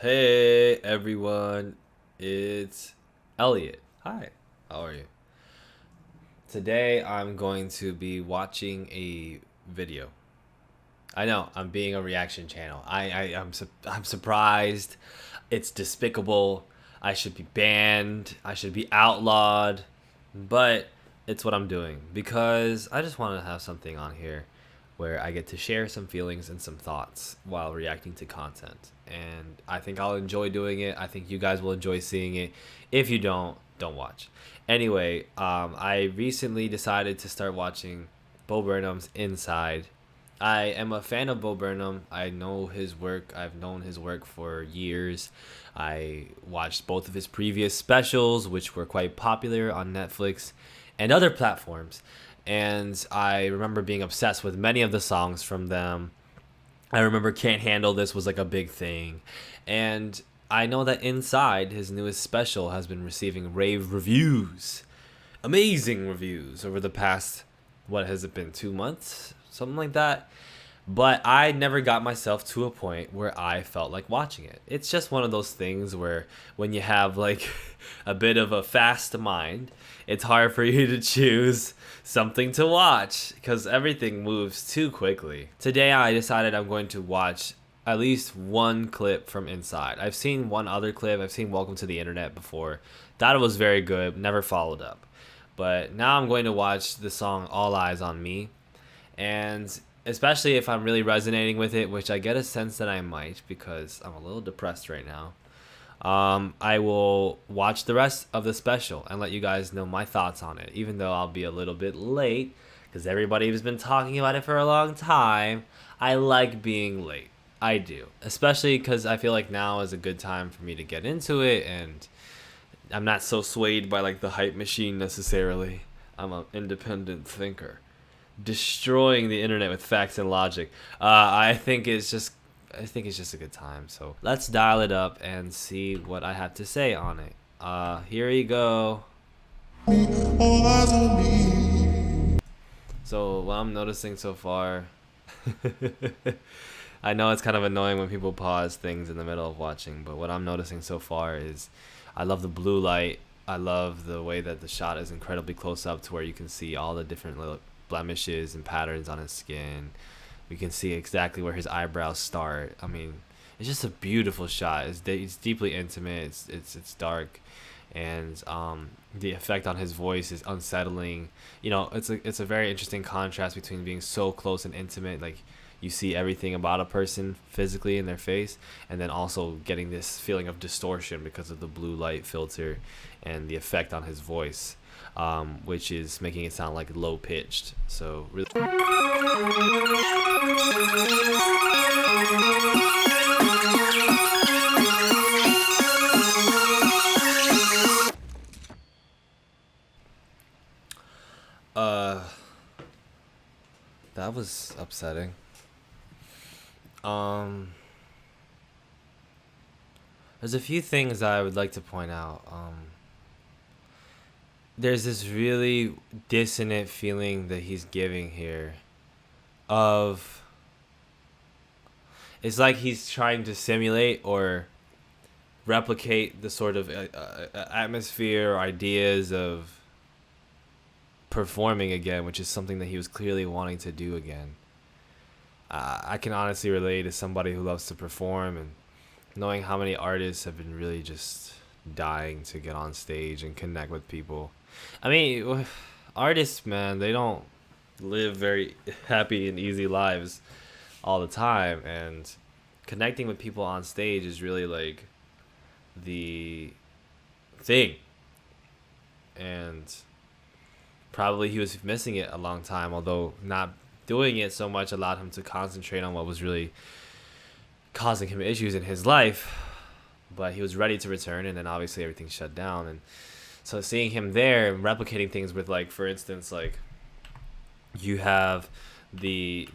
Hey everyone, it's Elliot. Hi, how are you? Today I'm going to be watching a video. I know I'm being a reaction channel. I'm surprised. It's despicable. I should be banned. I should be outlawed. But it's what I'm doing because I just want to have something on here where I get to share some feelings and some thoughts while reacting to content. And I think I'll enjoy doing it. I think you guys will enjoy seeing it. If you don't watch. Anyway, I recently decided to start watching Bo Burnham's Inside. I am a fan of Bo Burnham. I know his work. I've known his work for years. I watched both of his previous specials, which were quite popular on Netflix and other platforms. And I remember being obsessed with many of the songs from them. I remember Can't Handle This was like a big thing. And I know that Inside, his newest special, has been receiving rave reviews. Amazing reviews over the past, what has it been, 2 months? Something like that. But I never got myself to a point where I felt like watching it. It's just one of those things where when you have like a bit of a fast mind, it's hard for you to choose something to watch because everything moves too quickly. Today I decided I'm going to watch at least one clip from Inside. I've seen one other clip. I've seen Welcome to the Internet before. Thought it was very good, never followed up. But now I'm going to watch the song All Eyes on Me. And especially if I'm really resonating with it, which I get a sense that I might because I'm a little depressed right now. I will watch the rest of the special and let you guys know my thoughts on it, even though I'll be a little bit late because everybody has been talking about it for a long time. I like being late. I do, especially because I feel like now is a good time for me to get into it, and I'm not so swayed by like the hype machine necessarily. I'm an independent thinker destroying the internet with facts and logic. I think it's just a good time. So let's dial it up and see what I have to say on it. Here you go. So what I'm noticing so far, I know it's kind of annoying when people pause things in the middle of watching, but what I'm noticing so far is I love the blue light. I love the way that the shot is incredibly close up to where you can see all the different little blemishes and patterns on his skin. We can see exactly where his eyebrows start. I mean, it's just a beautiful shot. It's deeply intimate. It's dark, and the effect on his voice is unsettling. You know, it's a very interesting contrast between being so close and intimate, like you see everything about a person physically in their face, and then also getting this feeling of distortion because of the blue light filter and the effect on his voice, which is making it sound like low pitched. So really. Uh, that was upsetting. Um, there's a few things I would like to point out. There's this really dissonant feeling that he's giving here of it's like he's trying to simulate or replicate the sort of atmosphere or ideas of performing again, which is something that he was clearly wanting to do again. I can honestly relate as somebody who loves to perform, and knowing how many artists have been really just dying to get on stage and connect with people. I mean, artists, man, they don't live very happy and easy lives all the time, and connecting with people on stage is really like the thing. And probably he was missing it a long time, although not doing it so much allowed him to concentrate on what was really causing him issues in his life. But he was ready to return, and then obviously everything shut down. And so seeing him there and replicating things with, like, for instance, like you have the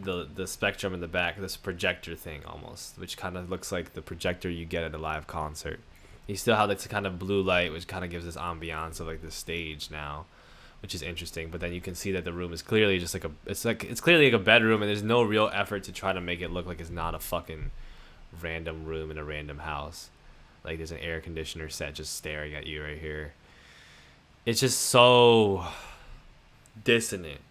spectrum in the back, this projector thing almost, which kind of looks like the projector you get at a live concert. You still have this kind of blue light, which kind of gives this ambiance of like the stage now, which is interesting. But then you can see that the room is clearly just like it's clearly like a bedroom, and there's no real effort to try to make it look like it's not a fucking random room in a random house. Like there's an air conditioner set just staring at you right here. It's just so dissonant.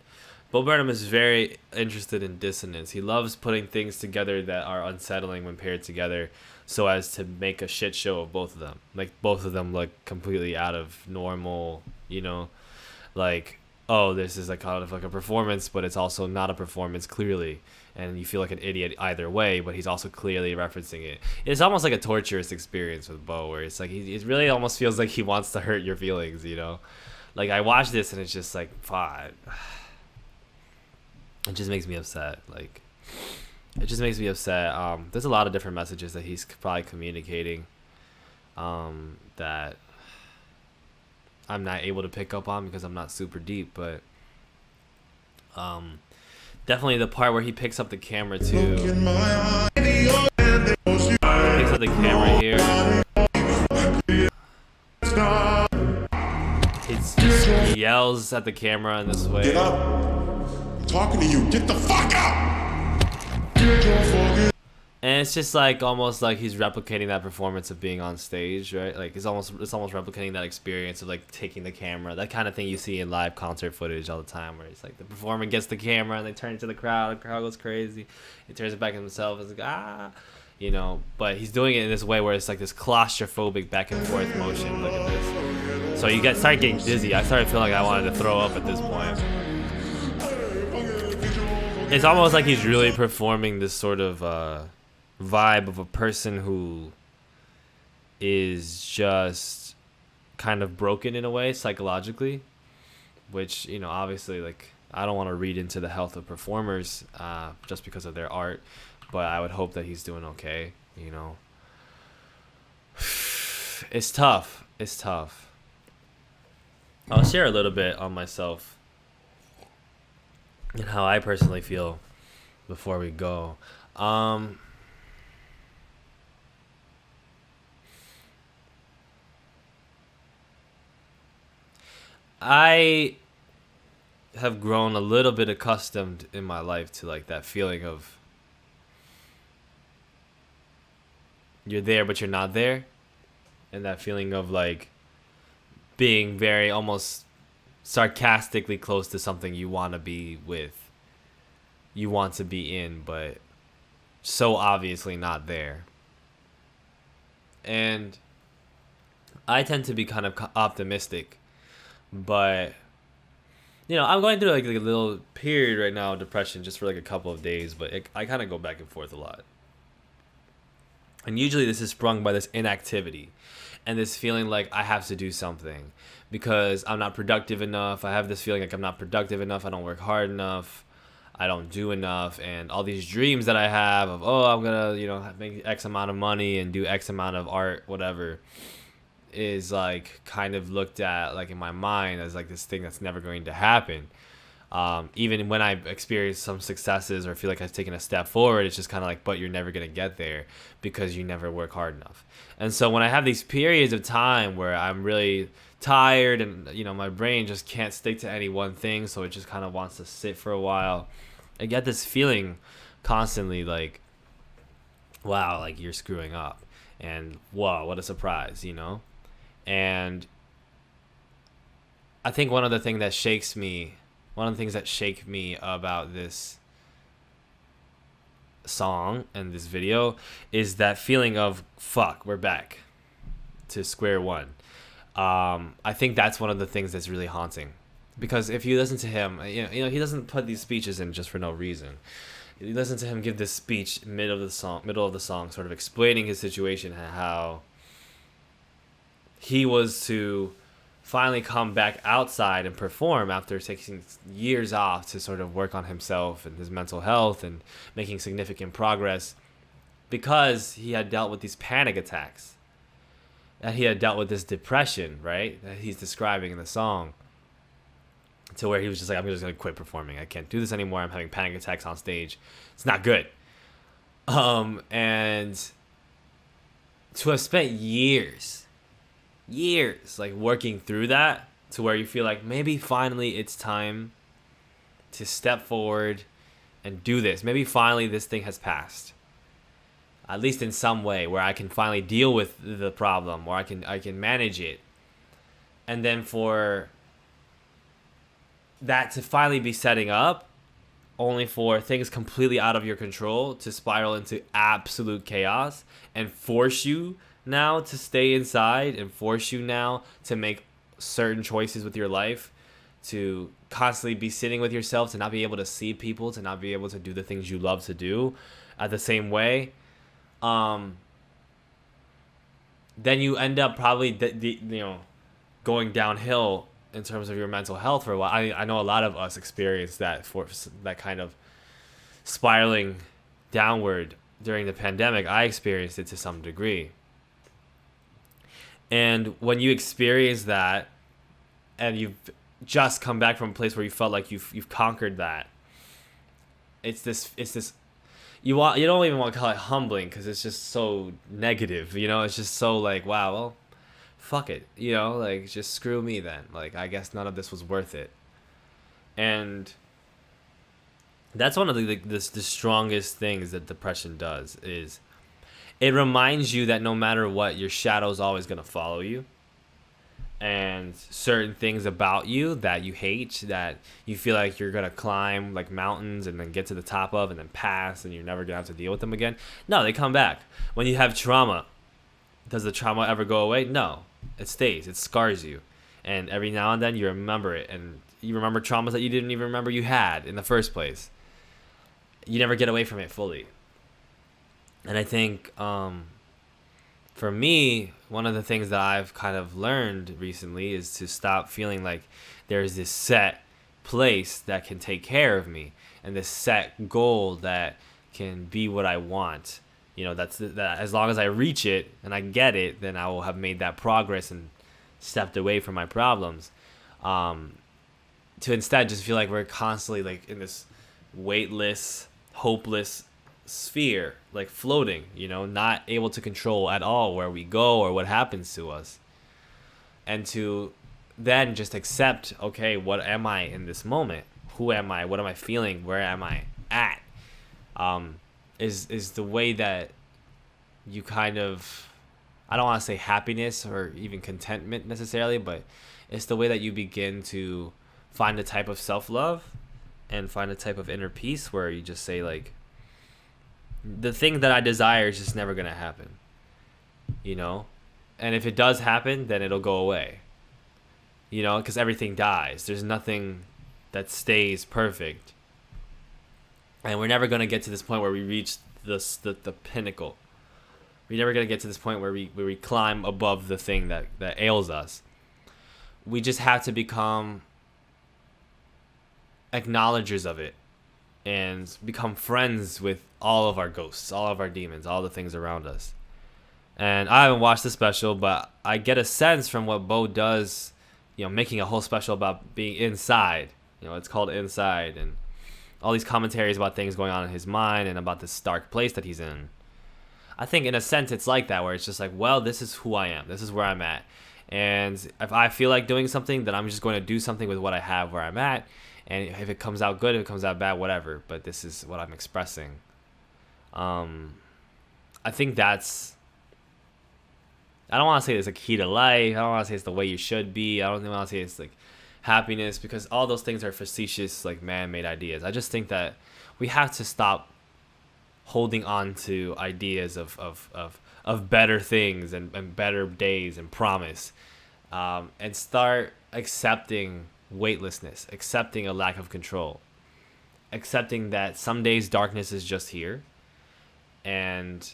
Bo Burnham is very interested in dissonance. He loves putting things together that are unsettling when paired together so as to make a shit show of both of them. Like both of them look completely out of normal, like, oh, this is like kind of like a performance, but it's also not a performance clearly. And you feel like an idiot either way, but he's also clearly referencing it. It's almost like a torturous experience with Bo, where it's like it really almost feels like he wants to hurt your feelings, Like I watch this and it's just like, fuck. It just makes me upset. Like, it just makes me upset. There's a lot of different messages that he's probably communicating that I'm not able to pick up on because I'm not super deep, but definitely the part where he picks up the camera too. He picks up the camera here. He yells at the camera in this way. Get up. I'm talking to you. Get the fuck up. And it's just like almost like he's replicating that performance of being on stage, right? Like it's almost replicating that experience of like taking the camera, that kind of thing you see in live concert footage all the time, where it's like the performer gets the camera and they turn it to the crowd goes crazy, he turns it back to himself, it's like but he's doing it in this way where it's like this claustrophobic back and forth motion. Look at this. So you start getting dizzy. I started feeling like I wanted to throw up at this point. It's almost like he's really performing this sort of vibe of a person who is just kind of broken in a way psychologically, which obviously, like, I don't want to read into the health of performers just because of their art, but I would hope that he's doing okay. It's tough. I'll share a little bit on myself and how I personally feel before we go. I have grown a little bit accustomed in my life to like that feeling of you're there but you're not there, and that feeling of like being very almost sarcastically close to something you want to be with, you want to be in, but so obviously not there. And I tend to be kind of optimistic, but I'm going through like a little period right now of depression just for like a couple of days, but I kind of go back and forth a lot. And usually this is sprung by this inactivity and this feeling like I have to do something because I'm not productive enough. I have this feeling like I'm not productive enough. I don't work hard enough. I don't do enough. And all these dreams that I have of, I'm going to, make X amount of money and do X amount of art, whatever, is like kind of looked at like in my mind as like this thing that's never going to happen. Even when I experience some successes or feel like I've taken a step forward, it's just kind of like, but you're never going to get there because you never work hard enough. And so when I have these periods of time where I'm really tired and, my brain just can't stick to any one thing, so it just kind of wants to sit for a while, I get this feeling constantly like, wow, like you're screwing up. And whoa, what a surprise, And I think one of the things that shake me about this song and this video is that feeling of, fuck, we're back to square one. I think that's one of the things that's really haunting, because if you listen to him, he doesn't put these speeches in just for no reason. You listen to him give this speech middle of the song, sort of explaining his situation and how he was to finally come back outside and perform after taking years off to sort of work on himself and his mental health and making significant progress, because he had dealt with these panic attacks, that he had dealt with this depression, right, that he's describing in the song, to where he was just like, I'm just going to quit performing. I can't do this anymore. I'm having panic attacks on stage. It's not good. And to have spent years like working through that, to where you feel like maybe finally it's time to step forward and do this. Maybe finally this thing has passed. at least in some way, where I can finally deal with the problem, or I can manage it. And then for that to finally be setting up, only for things completely out of your control to spiral into absolute chaos and force you now to stay inside, and force you now to make certain choices with your life, to constantly be sitting with yourself, to not be able to see people, to not be able to do the things you love to do at the same way. Then you end up probably going downhill in terms of your mental health for a while. I know a lot of us experience that, for that kind of spiraling downward during the pandemic. I experienced it to some degree. And when you experience that, and you've just come back from a place where you felt like you've conquered that, it's this you don't even want to call it humbling, because it's just so negative, it's just so like, wow, well, fuck it, like, just screw me then, like, I guess none of this was worth it. And that's one of the strongest things that depression does, is it reminds you that no matter what, your shadow's always going to follow you. And certain things about you that you hate, that you feel like you're going to climb like mountains and then get to the top of and then pass, and you're never going to have to deal with them again. No, they come back. When you have trauma, does the trauma ever go away? No, it stays. It scars you. And every now and then you remember it. And you remember traumas that you didn't even remember you had in the first place. You never get away from it fully. And I think for me, one of the things that I've kind of learned recently is to stop feeling like there's this set place that can take care of me, and this set goal that can be what I want. That as long as I reach it and I get it, then I will have made that progress and stepped away from my problems. To instead just feel like we're constantly like in this weightless, hopeless sphere, like floating, not able to control at all where we go or what happens to us. And to then just accept, okay, what am I in this moment? Who am I? What am I feeling? Where am I at? Is the way that you kind of, I don't want to say happiness or even contentment necessarily, but it's the way that you begin to find a type of self-love and find a type of inner peace where you just say, like, the thing that I desire is just never going to happen, and if it does happen, then it'll go away, because everything dies. There's nothing that stays perfect, and we're never going to get to this point where we reach the pinnacle. We're never going to get to this point where we climb above the thing that ails us. We just have to become acknowledgers of it and become friends with all of our ghosts, all of our demons, all the things around us. And I haven't watched the special, but I get a sense from what Bo does, making a whole special about being inside. It's called Inside, and all these commentaries about things going on in his mind and about this dark place that he's in. I think in a sense it's like that, where it's just like, well, this is who I am. This is where I'm at. And if I feel like doing something, then I'm just going to do something with what I have where I'm at. And if it comes out good, if it comes out bad, whatever. But this is what I'm expressing. I think that's, I don't want to say it's a key to life. I don't want to say it's the way you should be. I don't want to say it's like happiness, because all those things are facetious, like man-made ideas. I just think that we have to stop holding on to ideas of better things and better days and promise, and start accepting weightlessness, accepting a lack of control, accepting that some days darkness is just here, and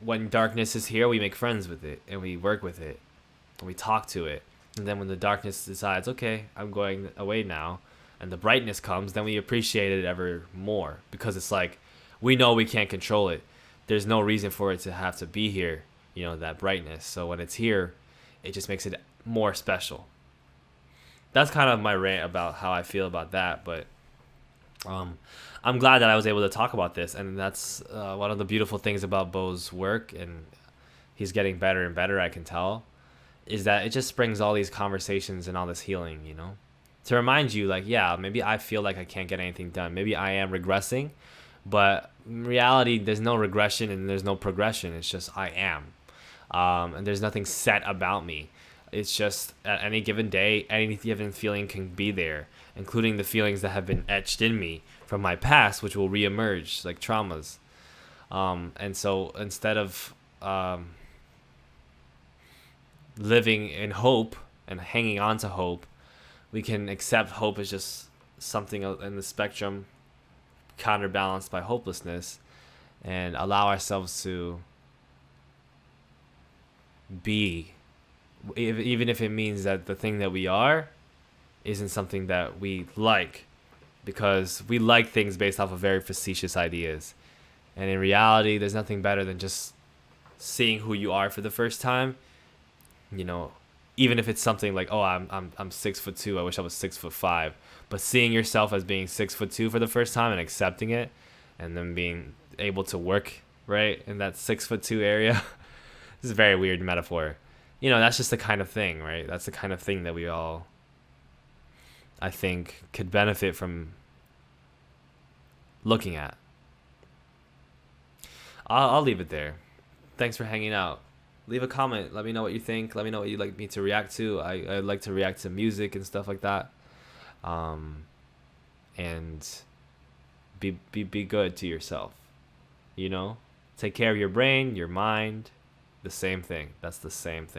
when darkness is here, we make friends with it and we work with it and we talk to it. And then when the darkness decides, okay, I'm going away now, and the brightness comes, then we appreciate it ever more, because it's like, we know we can't control it. There's no reason for it to have to be here, that brightness. So when it's here, it just makes it more special. That's kind of my rant about how I feel about that. But I'm glad that I was able to talk about this. And that's one of the beautiful things about Bo's work, and he's getting better and better, I can tell, is that it just brings all these conversations and all this healing, to remind you, like, yeah, maybe I feel like I can't get anything done. Maybe I am regressing, but in reality, there's no regression and there's no progression. It's just I am. And there's nothing set about me. It's just at any given day, any given feeling can be there, including the feelings that have been etched in me from my past, which will reemerge like traumas. And so instead of living in hope and hanging on to hope, we can accept hope as just something in the spectrum counterbalanced by hopelessness, and allow ourselves to be, even if it means that the thing that we are isn't something that we like, because we like things based off of very facetious ideas. And in reality, there's nothing better than just seeing who you are for the first time. You know, even if it's something like, oh, I'm 6'2", I wish I was 6'5", but seeing yourself as being 6'2" for the first time and accepting it, and then being able to work right in that 6'2" area. This is a very weird metaphor. You know, that's just the kind of thing, right? That's the kind of thing that we all, I think, could benefit from looking at. I'll leave it there. Thanks for hanging out. Leave a comment. Let me know what you think. Let me know what you'd like me to react to. I like to react to music and stuff like that. And be good to yourself. You know? Take care of your brain, your mind. The same thing. That's the same thing.